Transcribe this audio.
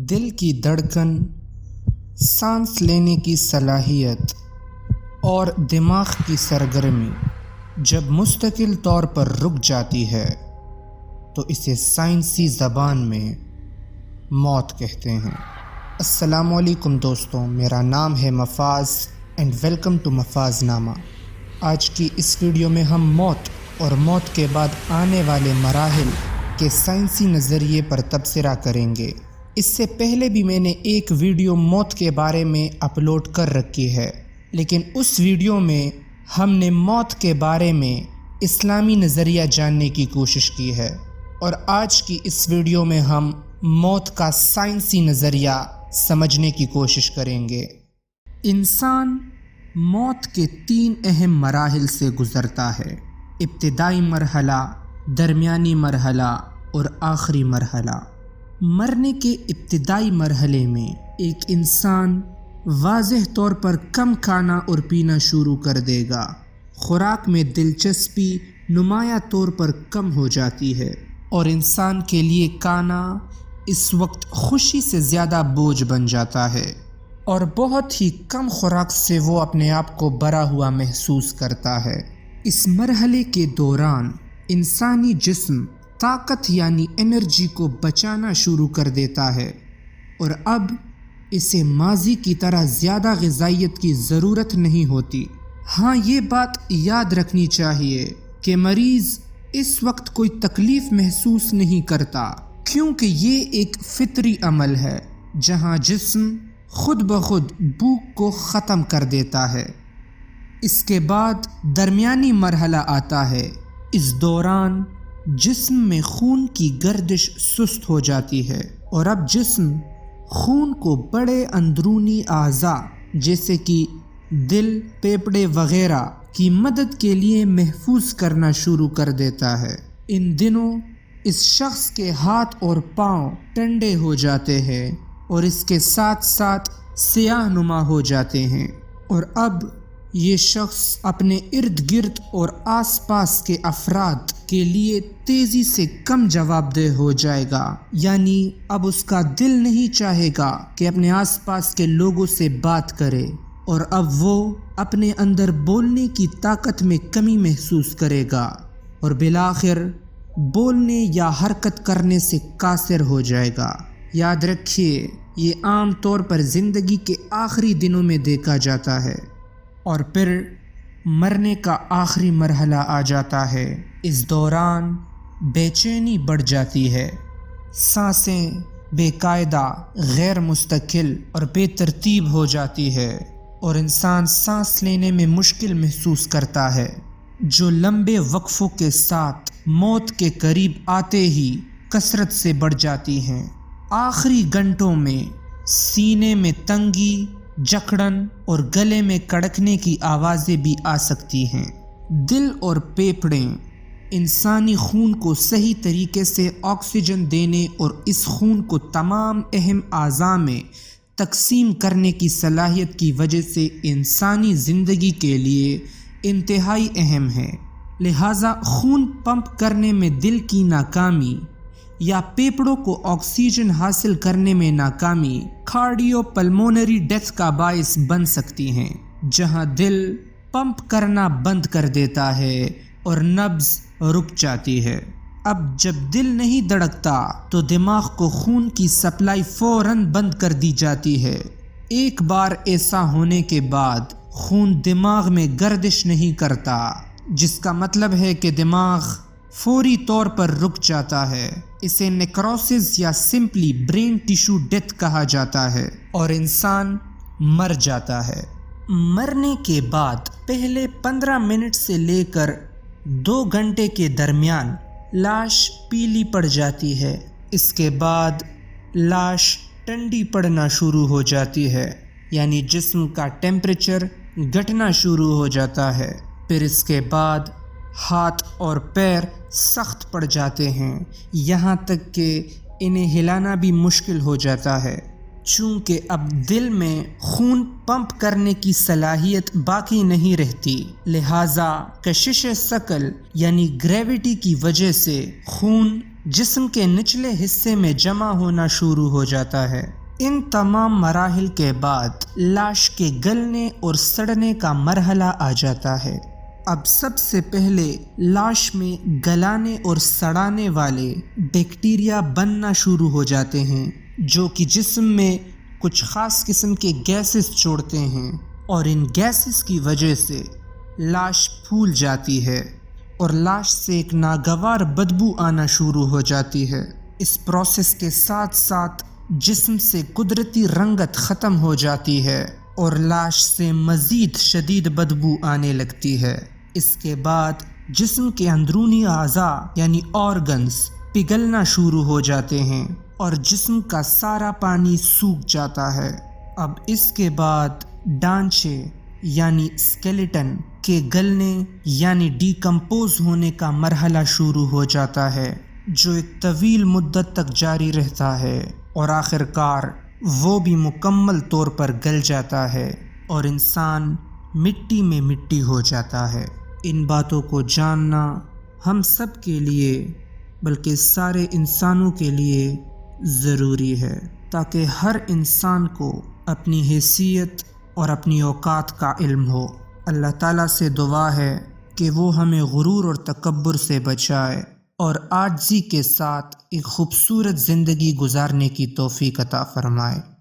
دل کی دھڑکن، سانس لینے کی صلاحیت اور دماغ کی سرگرمی جب مستقل طور پر رک جاتی ہے تو اسے سائنسی زبان میں موت کہتے ہیں۔ السلام علیکم دوستوں، میرا نام ہے مفاز اینڈ ویلکم ٹو مفاز نامہ۔ آج کی اس ویڈیو میں ہم موت اور موت کے بعد آنے والے مراحل کے سائنسی نظریے پر تبصرہ کریں گے۔ اس سے پہلے بھی میں نے ایک ویڈیو موت کے بارے میں اپلوڈ کر رکھی ہے، لیکن اس ویڈیو میں ہم نے موت کے بارے میں اسلامی نظریہ جاننے کی کوشش کی ہے، اور آج کی اس ویڈیو میں ہم موت کا سائنسی نظریہ سمجھنے کی کوشش کریں گے۔ انسان موت کے 3 اہم مراحل سے گزرتا ہے: ابتدائی مرحلہ، درمیانی مرحلہ اور آخری مرحلہ۔ مرنے کے ابتدائی مرحلے میں ایک انسان واضح طور پر کم کھانا اور پینا شروع کر دے گا۔ خوراک میں دلچسپی نمایاں طور پر کم ہو جاتی ہے، اور انسان کے لیے کھانا اس وقت خوشی سے زیادہ بوجھ بن جاتا ہے، اور بہت ہی کم خوراک سے وہ اپنے آپ کو بھرا ہوا محسوس کرتا ہے۔ اس مرحلے کے دوران انسانی جسم طاقت یعنی انرجی کو بچانا شروع کر دیتا ہے، اور اب اسے ماضی کی طرح زیادہ غذائیت کی ضرورت نہیں ہوتی۔ ہاں، یہ بات یاد رکھنی چاہیے کہ مریض اس وقت کوئی تکلیف محسوس نہیں کرتا، کیونکہ یہ ایک فطری عمل ہے جہاں جسم خود بخود بھوک کو ختم کر دیتا ہے۔ اس کے بعد درمیانی مرحلہ آتا ہے۔ اس دوران جسم میں خون کی گردش سست ہو جاتی ہے، اور اب جسم خون کو بڑے اندرونی اعضاء جیسے کہ دل، پھیپھڑے وغیرہ کی مدد کے لیے محفوظ کرنا شروع کر دیتا ہے۔ ان دنوں اس شخص کے ہاتھ اور پاؤں ٹھنڈے ہو جاتے ہیں، اور اس کے ساتھ ساتھ سیاہ نما ہو جاتے ہیں، اور اب یہ شخص اپنے ارد گرد اور آس پاس کے افراد کے لیے تیزی سے کم جواب دہ ہو جائے گا، یعنی اب اس کا دل نہیں چاہے گا کہ اپنے آس پاس کے لوگوں سے بات کرے، اور اب وہ اپنے اندر بولنے کی طاقت میں کمی محسوس کرے گا، اور بالآخر بولنے یا حرکت کرنے سے قاصر ہو جائے گا۔ یاد رکھیے، یہ عام طور پر زندگی کے آخری دنوں میں دیکھا جاتا ہے، اور پھر مرنے کا آخری مرحلہ آ جاتا ہے۔ اس دوران بے چینی بڑھ جاتی ہے، سانسیں بے قاعدہ، غیر مستقل اور بے ترتیب ہو جاتی ہے، اور انسان سانس لینے میں مشکل محسوس کرتا ہے، جو لمبے وقفوں کے ساتھ موت کے قریب آتے ہی کثرت سے بڑھ جاتی ہیں۔ آخری گھنٹوں میں سینے میں تنگی، جکڑن اور گلے میں کڑکنے کی آوازیں بھی آ سکتی ہیں۔ دل اور پھیپھڑے انسانی خون کو صحیح طریقے سے آکسیجن دینے اور اس خون کو تمام اہم اعضاء میں تقسیم کرنے کی صلاحیت کی وجہ سے انسانی زندگی کے لیے انتہائی اہم ہے۔ لہٰذا خون پمپ کرنے میں دل کی ناکامی یا پھیپھڑوں کو آکسیجن حاصل کرنے میں ناکامی کارڈیو پلمونری ڈیتھ کا باعث بن سکتی ہیں، جہاں دل پمپ کرنا بند کر دیتا ہے اور نبض رک جاتی ہے۔ اب جب دل نہیں دھڑکتا تو دماغ کو خون کی سپلائی فوراً بند کر دی جاتی ہے۔ ایک بار ایسا ہونے کے بعد خون دماغ میں گردش نہیں کرتا، جس کا مطلب ہے کہ دماغ فوری طور پر رک جاتا ہے۔ اسے نیکروسس یا سمپلی برین ٹیشو ڈیتھ کہا جاتا ہے، اور انسان مر جاتا ہے۔ مرنے کے بعد پہلے 15 منٹ سے لے کر 2 گھنٹے کے درمیان لاش پیلی پڑ جاتی ہے۔ اس کے بعد لاش ٹھنڈی پڑنا شروع ہو جاتی ہے، یعنی جسم کا ٹیمپریچر گھٹنا شروع ہو جاتا ہے۔ پھر اس کے بعد ہاتھ اور پیر سخت پڑ جاتے ہیں، یہاں تک کہ انہیں ہلانا بھی مشکل ہو جاتا ہے، چونکہ اب دل میں خون پمپ کرنے کی صلاحیت باقی نہیں رہتی۔ لہٰذا کشش ثقل یعنی گریوٹی کی وجہ سے خون جسم کے نچلے حصے میں جمع ہونا شروع ہو جاتا ہے۔ ان تمام مراحل کے بعد لاش کے گلنے اور سڑنے کا مرحلہ آ جاتا ہے۔ اب سب سے پہلے لاش میں گلانے اور سڑانے والے بیکٹیریا بننا شروع ہو جاتے ہیں، جو کہ جسم میں کچھ خاص قسم کے گیسز چھوڑتے ہیں، اور ان گیسز کی وجہ سے لاش پھول جاتی ہے اور لاش سے ایک ناگوار بدبو آنا شروع ہو جاتی ہے۔ اس پروسیس کے ساتھ ساتھ جسم سے قدرتی رنگت ختم ہو جاتی ہے اور لاش سے مزید شدید بدبو آنے لگتی ہے۔ اس کے بعد جسم کے اندرونی اعضاء یعنی آرگنز پگھلنا شروع ہو جاتے ہیں اور جسم کا سارا پانی سوکھ جاتا ہے۔ اب اس کے بعد ڈانچے یعنی اسکیلیٹن کے گلنے یعنی ڈیکمپوز ہونے کا مرحلہ شروع ہو جاتا ہے، جو ایک طویل مدت تک جاری رہتا ہے اور آخر کار وہ بھی مکمل طور پر گل جاتا ہے اور انسان مٹی میں مٹی ہو جاتا ہے۔ ان باتوں کو جاننا ہم سب کے لیے بلکہ سارے انسانوں کے لیے ضروری ہے، تاکہ ہر انسان کو اپنی حیثیت اور اپنی اوقات کا علم ہو۔ اللہ تعالیٰ سے دعا ہے کہ وہ ہمیں غرور اور تکبر سے بچائے اور عاجزی کے ساتھ ایک خوبصورت زندگی گزارنے کی توفیق عطا فرمائے۔